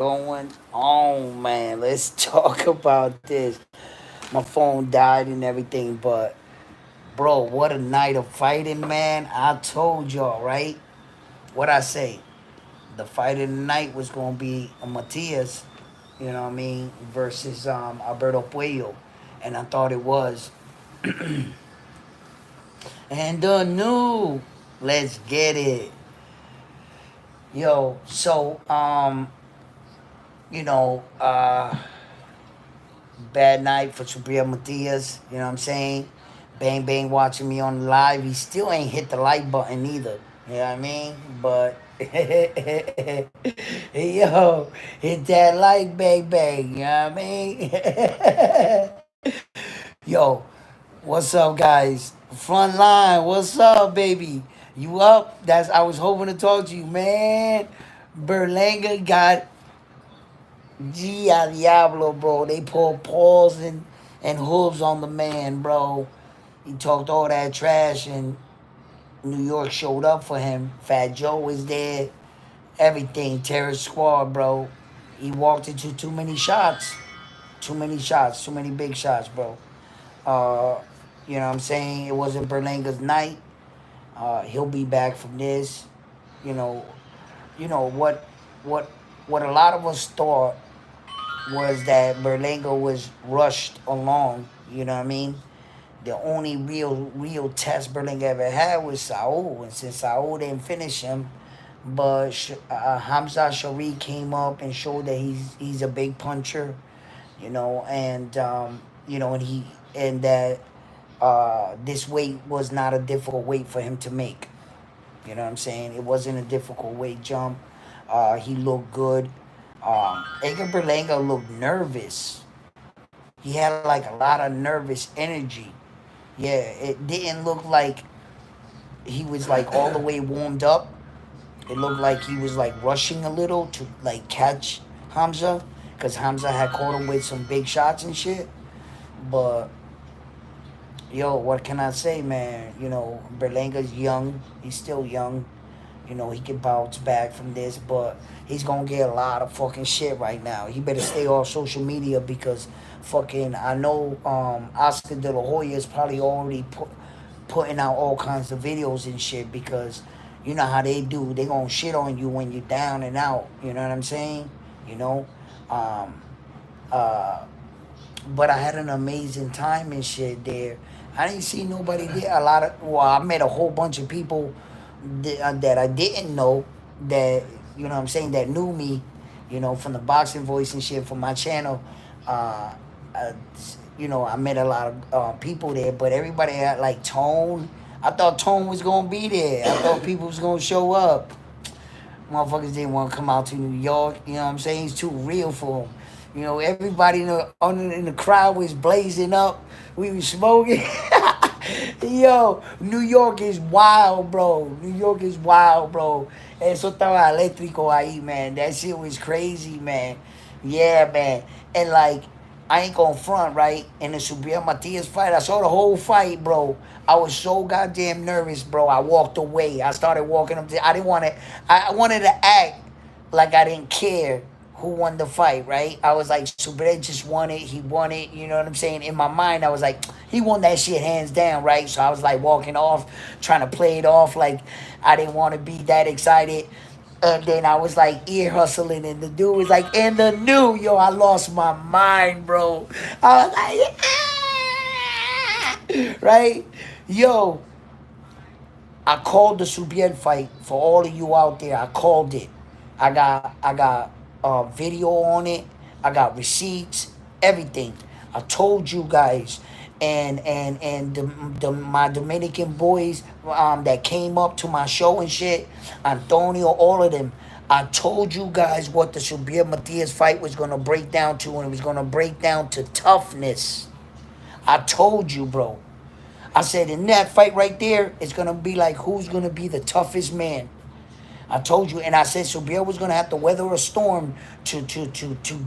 going on, man? Let's talk about this. My phone died and everything, but bro, what a night of fighting, man. I told y'all, right? What I say? The fight of the night was gonna be a Matias, you know what I mean, versus Alberto Puello. And I thought it was. And the new, let's get it. Yo, so you know, bad night for Subriel Matias. You know what I'm saying? Bang Bang watching me on live. He still ain't hit the like button either. You know what I mean? But yo, hit that like Bang Bang. You know what I mean? Yo, what's up, guys? Front line, what's up, baby? You up? That's I was hoping to talk to you, man. Berlanga got Gia Diablo, bro. They pulled paws and hooves on the man, bro. He talked all that trash, and New York showed up for him. Fat Joe was there. Everything. Terror Squad, bro. He walked into too many shots. Too many shots. Too many big shots, bro. Uh, you know what I'm saying? It wasn't Berlanga's night. He'll be back from this. You know, you know what what a lot of us thought was that Berlanga was rushed along. You know what I mean? The only real test Berlanga ever had was Saul, and since Saul didn't finish him, but Hamza Shari came up and showed that he's a big puncher. And and that this weight was not a difficult weight for him to make. You know what I'm saying? It wasn't a difficult weight jump. He looked good. Edgar Berlanga looked nervous. He had like a lot of nervous energy. Yeah, it didn't look like he was like all the way warmed up. It looked like he was like rushing a little to like catch Hamza, because Hamza had caught him with some big shots and shit. But yo, what can I say, man? Berlanga's young. He's still young. He can bounce back from this, but he's gonna get a lot of fucking shit right now. He better stay off social media because fucking I know Oscar De La Hoya is probably already putting out all kinds of videos and shit because you know how they do. They gonna shit on you when you're down and out. You know what I'm saying? You know, um, uh, but I had an amazing time and shit there. I didn't see nobody there. I met a whole bunch of people that I didn't know that, you know what I'm saying, that knew me, from the boxing voice and shit from my channel. Uh, uh, I met a lot of people there, but everybody had like Tone. I thought Tone was going to be there. I thought people was going to show up. Motherfuckers didn't want to come out to New York. You know what I'm saying? It's too real for them. Everybody in the crowd was blazing up. We was smoking. Yo, New York is wild, bro. New York is wild, bro. Eso estaba eléctrico ahí, man. That shit was crazy, man. Yeah, man. And like, I ain't gonna front, right? In the Subriel Matias fight, I saw the whole fight, bro. I was so goddamn nervous, bro. I walked away. I started walking up. I didn't want to. I wanted to act like I didn't care who won the fight, right? I was like, Subriel just won it. He won it. You know what I'm saying? In my mind, I was like, he won that shit hands down, right? So I was like walking off, trying to play it off like I didn't want to be that excited. And then I was like ear hustling, and the dude was like, "In the new, yo, I lost my mind, bro." I was like, "Ah!" Right? Yo, I called the Subriel fight for all of you out there. I called it. I got video on it. I got receipts, everything. I told you guys, and my Dominican boys that came up to my show and shit, Antonio, all of them. I told you guys what the Subriel Matias fight was gonna break down to, and it was gonna break down to toughness. I told you, bro. I said in that fight right there, it's gonna be like who's gonna be the toughest man. I told you, and I said Subriel was gonna have to weather a storm to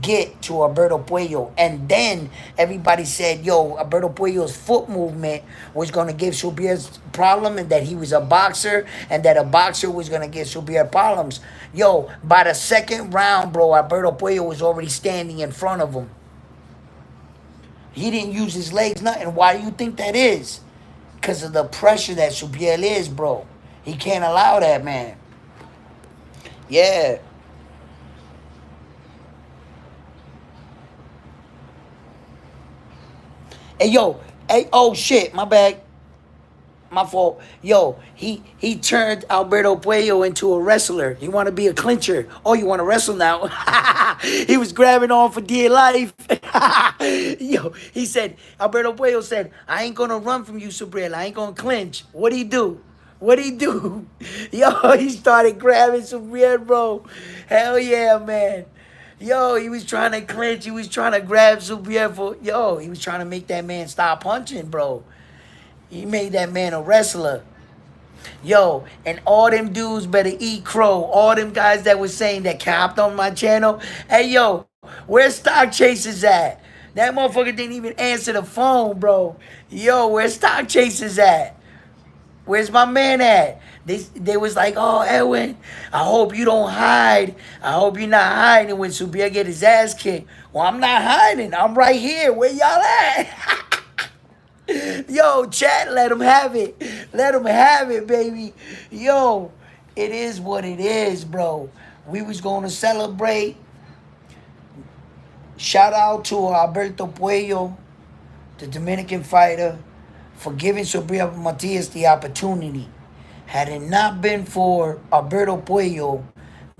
get to Alberto Puello. And then everybody said, yo, Alberto Puello's foot movement was gonna give Subriel's problem, and that he was a boxer, and that a boxer was gonna give Subriel problems. Yo, by the second round, bro, Alberto Puello was already standing in front of him. He didn't use his legs, nothing. Why do you think that is? Because of the pressure that Subriel is, bro. He can't allow that, man. Yeah. Hey, yo. Hey, oh, shit. My bad. My fault. Yo, he turned Alberto Puello into a wrestler. He want to be a clincher. Oh, you want to wrestle now? He was grabbing on for dear life. Yo, he said, Alberto Puello said, I ain't going to run from you, Subriel. I ain't going to clinch. What'd he do? What'd he do? Yo, he started grabbing Subriel, bro. Hell yeah, man. Yo, he was trying to clinch. He was trying to grab Subriel for... Yo, he was trying to make that man stop punching, bro. He made that man a wrestler. Yo, and all them dudes better eat crow. All them guys that was saying that capped on my channel. Hey, yo, where's Stock Chasers at? That motherfucker didn't even answer the phone, bro. Yo, where's Stock Chasers at? Where's my man at? They was like, oh, Edwin, I hope you don't hide. I hope you're not hiding when Subriel get his ass kicked. Well, I'm not hiding. I'm right here. Where y'all at? Yo, chat, let him have it. Let him have it, baby. Yo, it is what it is, bro. We was going to celebrate. Shout out to Alberto Puello, the Dominican fighter, for giving Subriel Matias the opportunity. Had it not been for Alberto Puello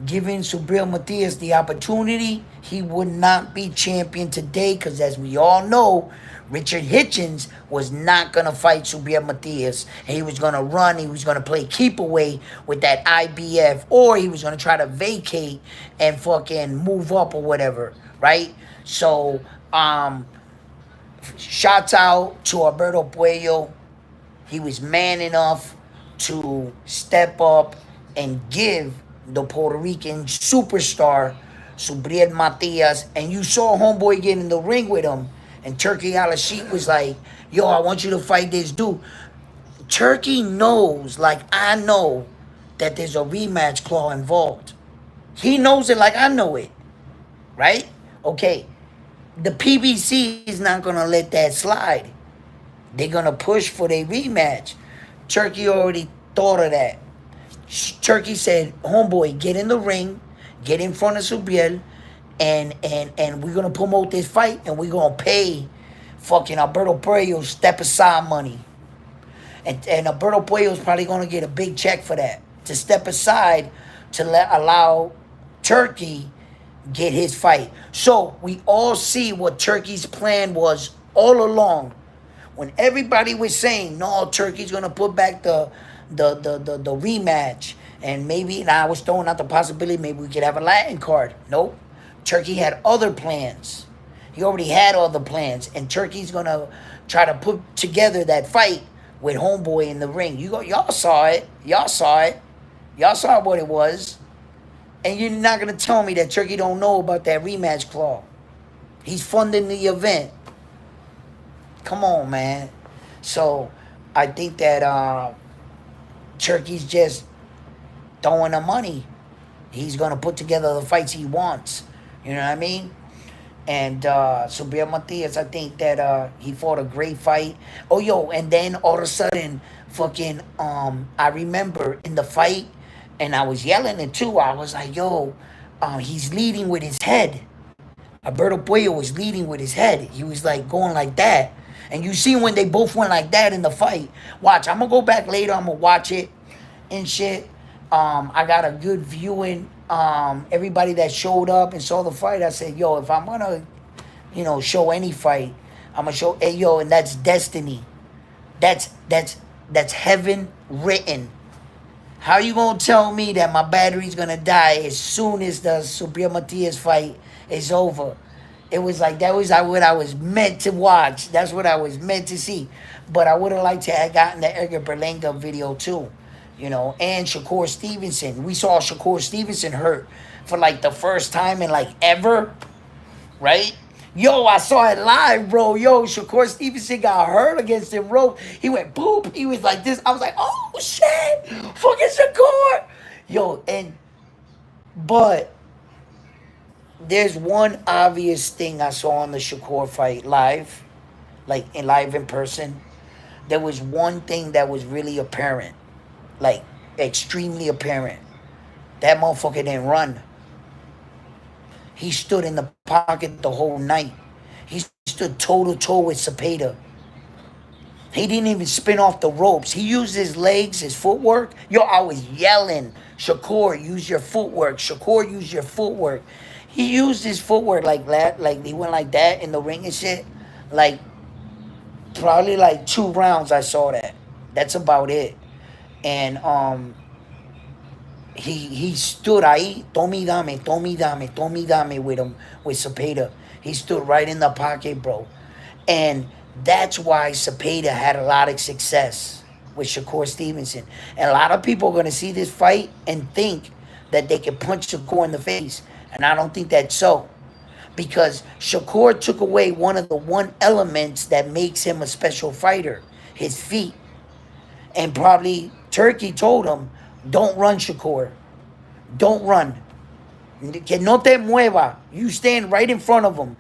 giving Subriel Matias the opportunity, he would not be champion today, because as we all know, Richard Hitchens was not going to fight Subriel Matias. And he was going to run. He was going to play keep away with that IBF. Or he was going to try to vacate and fucking move up or whatever. Right? So, shouts out to Alberto Puello. He was man enough to step up and give the Puerto Rican superstar Subriel Matias. And you saw homeboy get in the ring with him. And Turkey Al-Sheikh was like, yo, I want you to fight this dude. Turkey knows, like I know, that there's a rematch clause involved. He knows it like I know it. Right? Okay. The PBC is not going to let that slide. They're going to push for their rematch. Turkey already thought of that. Turkey said, homeboy, get in the ring. Get in front of Subriel. And we're going to promote this fight, and we're going to pay fucking Alberto Puello step aside money. And Alberto Puello's probably going to get a big check for that, to step aside to allow Turkey get his fight. So we all see what Turkey's plan was all along. When everybody was saying, no, Turkey's going to put back the rematch. And maybe, and I was throwing out the possibility, maybe we could have a Latin card. Nope. Turkey had other plans. He already had other plans. And Turkey's going to try to put together that fight with homeboy in the ring. Y'all saw it. Y'all saw it. Y'all saw what it was. And you're not going to tell me that Turkey don't know about that rematch clause. He's funding the event. Come on, man. So I think that Turkey's just throwing the money. He's going to put together the fights he wants. You know what I mean? And Subriel Matias, I think that he fought a great fight. Oh, yo, and then all of a sudden, fucking, I remember in the fight, and I was yelling it too. I was like, yo, he's leading with his head. Alberto Puello was leading with his head. He was like going like that. And you see when they both went like that in the fight. Watch, I'm going to go back later. I'm going to watch it and shit. I got a good viewing. Everybody that showed up and saw the fight, I said, yo, if I'm going to, show any fight, I'm going to show, hey, yo, and that's destiny. That's heaven written. How you going to tell me that my battery's going to die as soon as the Subriel Matias fight is over? It was like, that was what I was meant to watch. That's what I was meant to see. But I would have liked to have gotten the Edgar Berlanga video too. you know, and Shakur Stevenson. We saw Shakur Stevenson hurt for like the first time in like ever, right? Yo, I saw it live, bro. Yo, Shakur Stevenson got hurt against him rope. He went boop. He was like this. I was like, oh shit, fucking Shakur. Yo, and but there's one obvious thing I saw on the Shakur fight live, like in live in person. There was one thing that was really apparent, like extremely apparent. That motherfucker didn't run. He stood in the pocket the whole night. He stood toe to toe with Cepeda. He didn't even spin off the ropes. He used his legs, his footwork. Yo, I was yelling, Shakur, use your footwork. Shakur, use your footwork. He used his footwork like that, like he went like that in the ring and shit. Like probably like 2 rounds I saw that. That's about it. And he stood ahí, Tommy dame with him, with Cepeda. He stood right in the pocket, bro. And that's why Cepeda had a lot of success with Shakur Stevenson. And a lot of people are going to see this fight and think that they can punch Shakur in the face. And I don't think that's so. Because Shakur took away one of the one elements that makes him a special fighter, his feet. And probably Turkey told him, don't run, Shakur. Don't run. Que no te mueva. You stand right in front of him.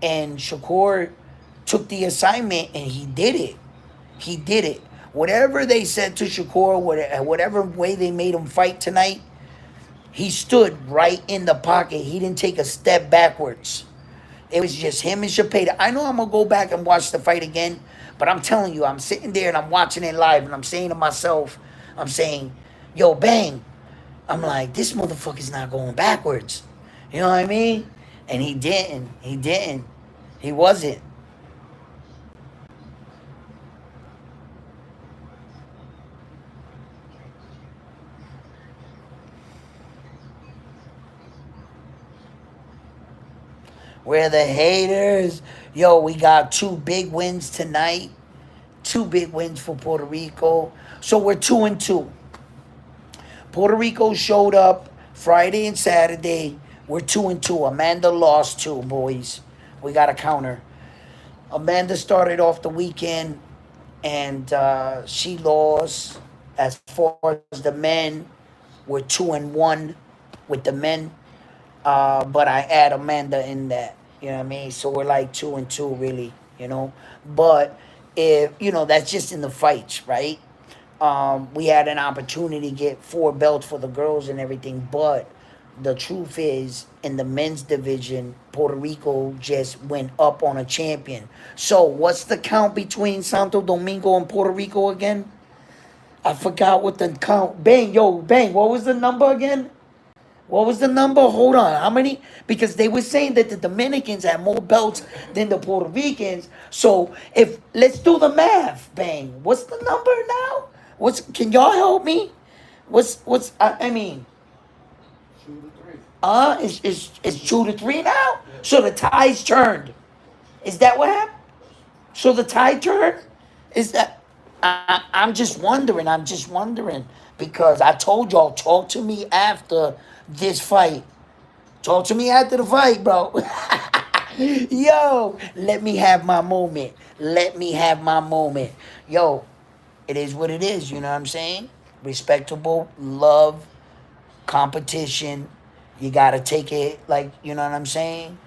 And Shakur took the assignment and he did it. He did it. Whatever they said to Shakur, whatever way they made him fight tonight, he stood right in the pocket. He didn't take a step backwards. It was just him and Cepeda. I know I'm going to go back and watch the fight again, but I'm telling you, I'm sitting there and I'm watching it live and I'm saying to myself, I'm saying, yo, bang. I'm like, this motherfucker's not going backwards. You know what I mean? And he didn't. He didn't. He wasn't. We're the haters. Yo, we got 2 big wins tonight. 2 big wins for Puerto Rico. So we're 2-2. Puerto Rico showed up Friday and Saturday. We're 2-2. Amanda lost 2, boys. We got a counter. Amanda started off the weekend and she lost. As far as the men, we're 2-1 with the men. But I add Amanda in that. You know what I mean? So we're like 2-2, really. You know, but if you know, that's just in the fights, right? We had an opportunity to get 4 belts for the girls and everything, but the truth is, in the men's division, Puerto Rico just went up on a champion. So what's the count between Santo Domingo and Puerto Rico again? I forgot what the count. Bang, yo, bang. What was the number again? What was the number? Hold on. How many? Because they were saying that the Dominicans had more belts than the Puerto Ricans. So if let's do the math, bang. What's the number now? What's can y'all help me? What's I mean, it's 2-3 now? So the tie's turned. Is that what happened? So the tide turned? Is that I'm just wondering. I'm just wondering. Because I told y'all, talk to me after this fight. Talk to me after the fight, bro. Yo, let me have my moment. Let me have my moment. Yo, it is what it is, you know what I'm saying? Respectable, love, competition. You gotta take it like, you know what I'm saying?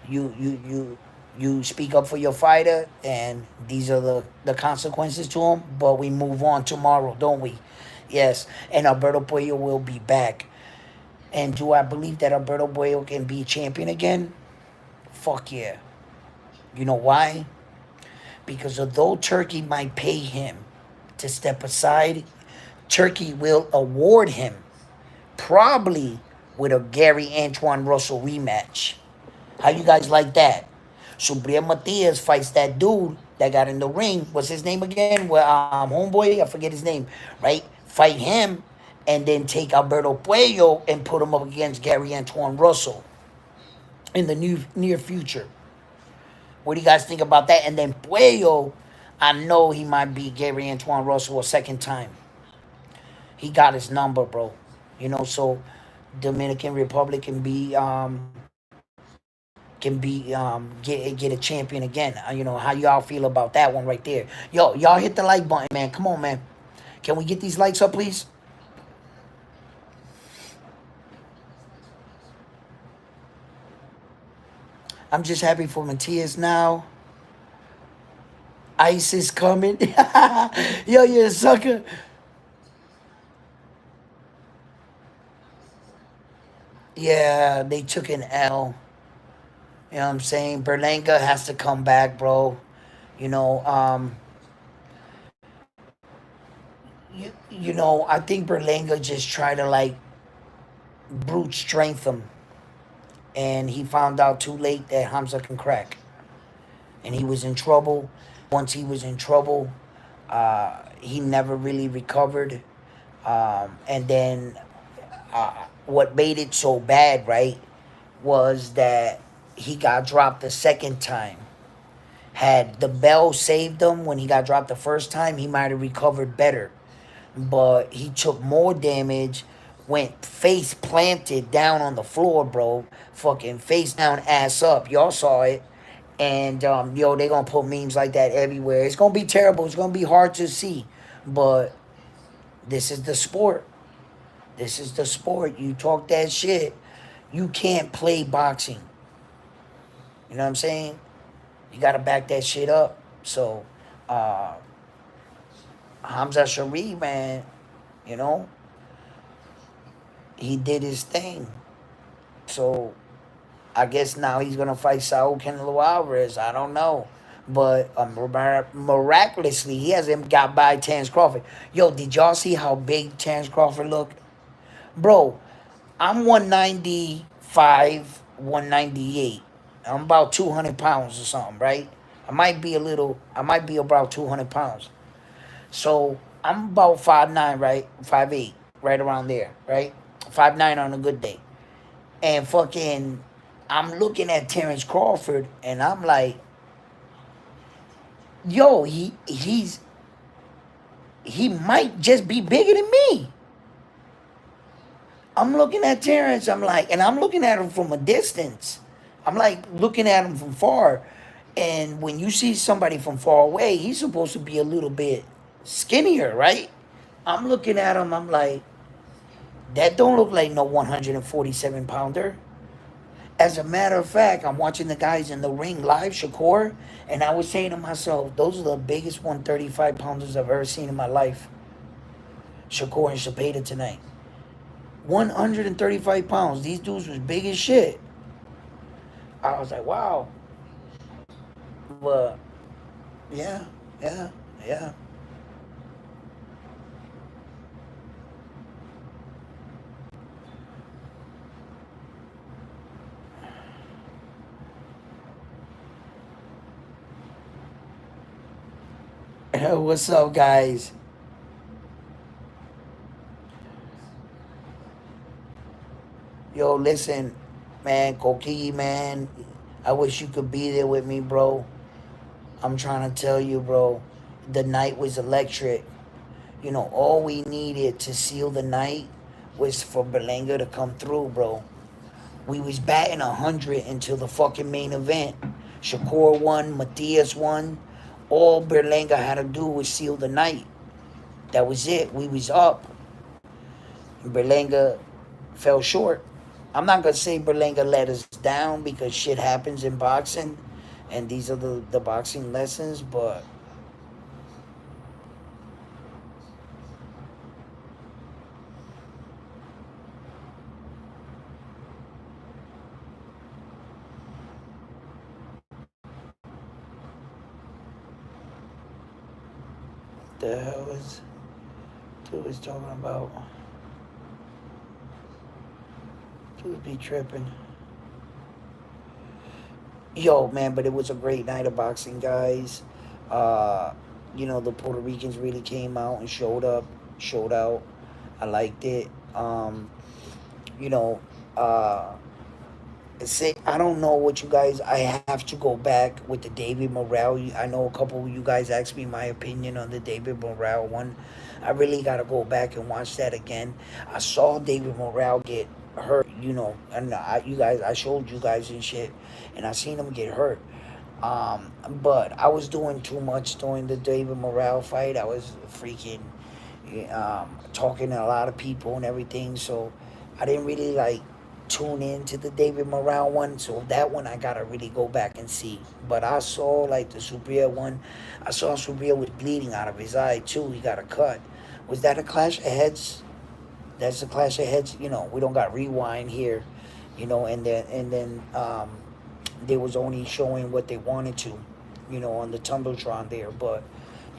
You speak up for your fighter, and these are the consequences to him. But we move on tomorrow, don't we? Yes, and Alberto Puello will be back. And do I believe that Alberto Puello can be champion again? Fuck yeah. You know why? Because although Turkey might pay him to step aside, Turkey will award him probably with a Gary Antoine Russell rematch. How you guys like that? So Matias fights that dude that got in the ring. What's his name again? Well, homeboy, I forget his name. Right? Fight him, and then take Alberto Puello and put him up against Gary Antoine Russell in the near future. What do you guys think about that? And then Puello, I know he might beat Gary Antoine Russell a second time. he got his number, bro. You know, so Dominican Republic get a champion again. You know how y'all feel about that one right there? Yo, y'all hit the like button, man. Come on, man. Can we get these likes up, please? I'm just happy for Matias now. Ice is coming. Yo, you're a sucker. Yeah, they took an L. You know what I'm saying? Berlanga has to come back, bro. You know, I think Berlanga just tried to like brute strength him, and he found out too late that Hamza can crack, and he was in trouble. Once he was in trouble, he never really recovered. And then what made it so bad, right, was that he got dropped the second time. Had the bell saved him when he got dropped the first time, he might have recovered better. But he took more damage, went face planted down on the floor, bro. Fucking face down, ass up. Y'all saw it. And yo, they gonna put memes like that everywhere. It's gonna be terrible. It's gonna be hard to see. But this is the sport. This is the sport. You talk that shit, you can't play boxing. You know what I'm saying? You gotta back that shit up. So uh Hamza Sharif, man, you know, he did his thing. So I guess now he's gonna fight Saul Canelo Alvarez. I don't know, but miraculously he hasn't got by Terence Crawford. Yo, did y'all see how big Terence Crawford looked, bro? I'm 195, 198. I'm about 200 pounds or something, right? I might be about 200 pounds. So I'm about 5'9", right? 5'8", right around there, right? 5'9" on a good day. And fucking, I'm looking at Terence Crawford, and I'm like, yo, he might just be bigger than me. I'm looking at Terence, I'm like, and I'm looking at him from a distance. I'm like looking at him from far. And when you see somebody from far away, he's supposed to be a little bit skinnier, right? I'm looking at him, I'm like, that don't look like no 147 pounder. As a matter of fact, I'm watching the guys in the ring live, Shakur, and I was saying to myself, those are the biggest 135 pounders I've ever seen in my life. Shakur and Shapeda tonight. 135 pounds. These dudes was big as shit. I was like, wow. But yeah, yeah, yeah. What's up, guys? Yo, listen, man, Koki, man. I wish you could be there with me, bro. I'm trying to tell you, bro. The night was electric. You know, all we needed to seal the night was for Berlanga to come through, bro. We was batting 100 until the fucking main event. Shakur won, Matias won. All Berlanga had to do was seal the night. That was it. We was up. Berlanga fell short. I'm not gonna say Berlanga let us down because shit happens in boxing, and these are the boxing lessons. But the hell is dude is talking about? Dude be tripping. Yo, man, but it was a great night of boxing, guys. Uh, the Puerto Ricans really came out and showed out. I liked it. You know, uh, See, I don't know what you guys. I have to go back with the David Morale. I know a couple of you guys asked me my opinion on the David Morale one. I really got to go back and watch that again. I saw David Morale get hurt, and you guys, I showed you guys and shit, and I seen him get hurt. But I was doing too much during the David Morale fight. I was freaking talking to a lot of people and everything, so I didn't really like tune in to the David Morale one. So that one I gotta really go back and see. But I saw like the Subria one. I saw Subria was bleeding out of his eye too. He got a cut. Was that a clash of heads? That's a clash of heads. We don't got rewind here. And then they was only showing what they wanted to, on the Tumbletron there. But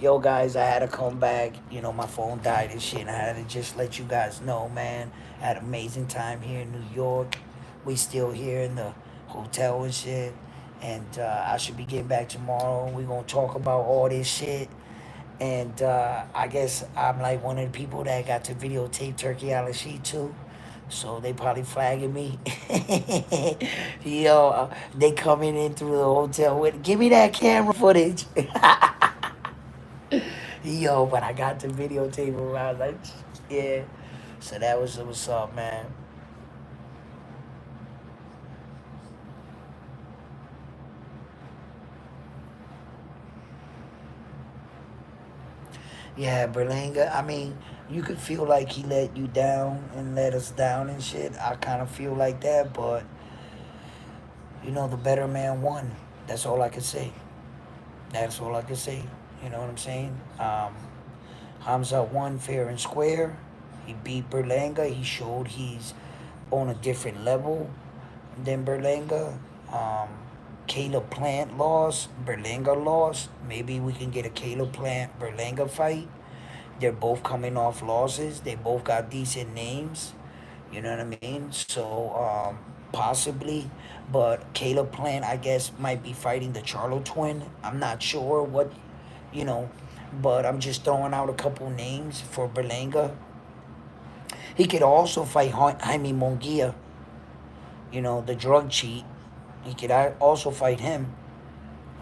yo, guys, I had to come back. My phone died and shit. And I had to just let you guys know, man. I had an amazing time here in New York. We still here in the hotel and shit. And I should be getting back tomorrow. We gonna talk about all this shit. And I guess I'm like one of the people that got to videotape Turkey Al-Rashid too. So they probably flagging me. Yo, they coming in through the hotel with, give me that camera footage. Yo, but I got the videotape him. I was like, yeah. So that was what's up, man. Yeah, Berlanga. I mean, you could feel like he let you down and let us down and shit. I kind of feel like that, but the better man won. That's all I can say. That's all I can say. You know what I'm saying? Hamza won fair and square. He beat Berlanga. He showed he's on a different level than Berlanga. Um, Caleb Plant lost. Berlanga lost. Maybe we can get a Caleb Plant Berlanga fight. They're both coming off losses. They both got decent names. You know what I mean? So possibly, but Caleb Plant, I guess, might be fighting the Charlo twin. I'm not sure what, you know, but I'm just throwing out a couple names for Berlanga. He could also fight Jaime Munguia, the drug cheat. He could also fight him.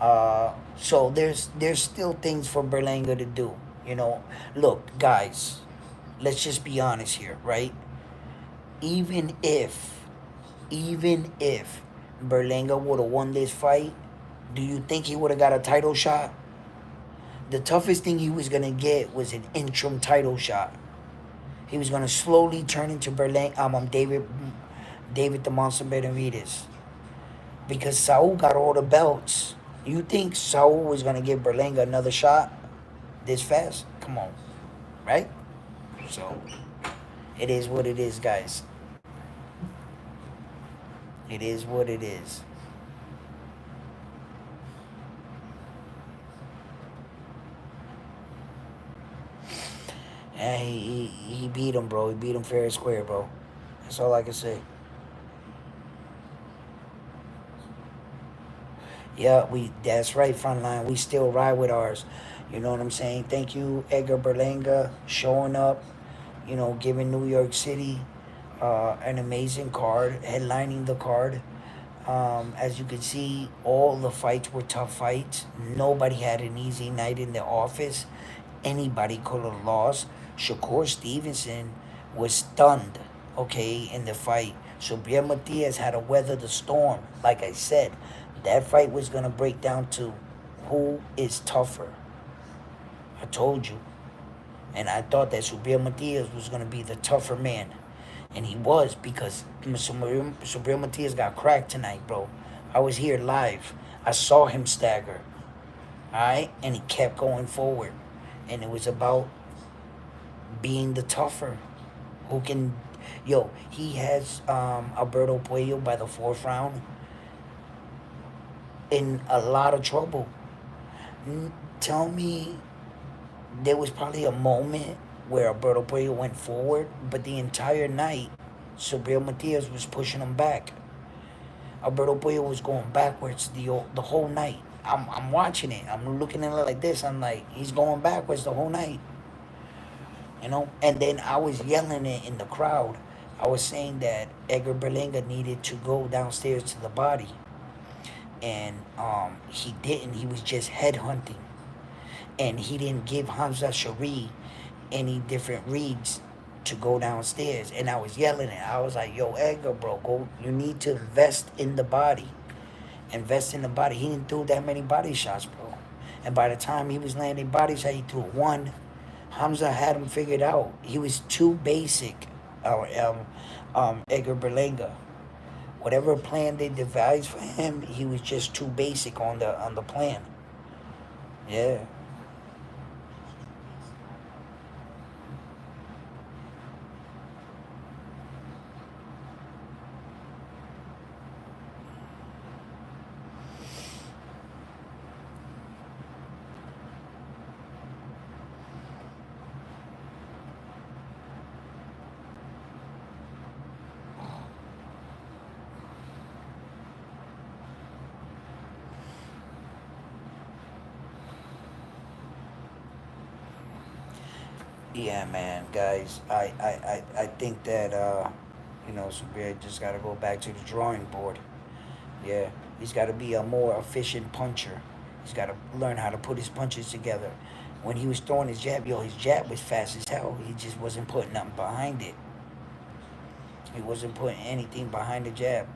So there's still things for Berlanga to do. Look, guys, let's just be honest here, right? Even if, even if Berlanga would have won this fight, do you think he would have got a title shot? The toughest thing he was gonna get was an interim title shot. He was gonna slowly turn into David the Monster Benavides, because Saul got all the belts. You think Saul was gonna give Berlanga another shot this fast? Come on, right? So it is what it is, guys. It is what it is. And he beat him, bro. He beat him fair and square, bro. That's all I can say. Yeah, that's right, frontline. We still ride with ours. You know what I'm saying? Thank you, Edgar Berlanga, showing up, giving New York City an amazing card, headlining the card. As you can see, all the fights were tough fights. Nobody had an easy night in the office. Anybody could have lost. Shakur Stevenson was stunned, okay, in the fight. So Pierre Matias had to weather the storm. Like I said, that fight was going to break down to who is tougher. I told you. And I thought that Subriel Matias was going to be the tougher man. And he was, because Subriel Matias got cracked tonight, bro. I was here live. I saw him stagger. All right? And he kept going forward. And it was about being the tougher. Who can... Yo, he has Alberto Puello by the fourth round in a lot of trouble. Tell me, there was probably a moment where Alberto Puello went forward, but the entire night, Subriel Matias was pushing him back. Alberto Puello was going backwards the whole night. I'm watching it. I'm looking at it like this. I'm like, he's going backwards the whole night. And then I was yelling it in the crowd, I was saying that Edgar Berlanga needed to go downstairs to the body, and he didn't. He was just headhunting, and he didn't give Hamza Shari any different reads to go downstairs. And I was yelling at. I was like, "Yo, Edgar, bro, go! You need to invest in the body. Invest in the body." He didn't throw that many body shots, bro. And by the time he was landing body shots, he threw one. Hamza had him figured out. He was too basic. Edgar Berlanga. Whatever plan they devised for him, he was just too basic on the plan. Yeah. Yeah, man, guys. I think that Subir just got to go back to the drawing board. Yeah, he's got to be a more efficient puncher. He's got to learn how to put his punches together. When he was throwing his jab, his jab was fast as hell. He just wasn't putting nothing behind it. He wasn't putting anything behind the jab.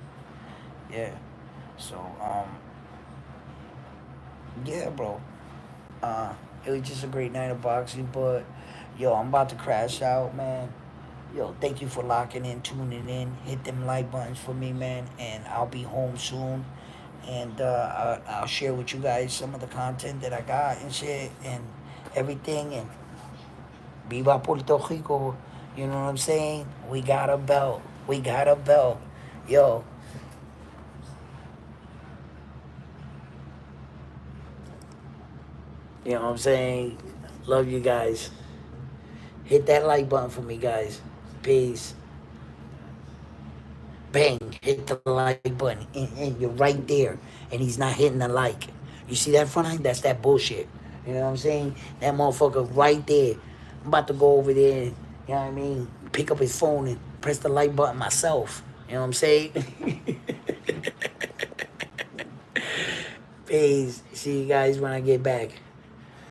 Yeah. So, yeah, bro. It was just a great night of boxing, but yo, I'm about to crash out, man. Yo, thank you for locking in, tuning in. Hit them like buttons for me, man, and I'll be home soon. And I'll share with you guys some of the content that I got and shit and everything. And Viva Puerto Rico, you know what I'm saying? We got a belt. We got a belt. Yo, you know what I'm saying? Love you guys. Hit that like button for me, guys. Peace. Bang, hit the like button, and you're right there, and he's not hitting the like. You see that front line? That's that bullshit. You know what I'm saying? That motherfucker right there. I'm about to go over there, you know what I mean? Pick up his phone and press the like button myself. You know what I'm saying? Peace. See you guys when I get back.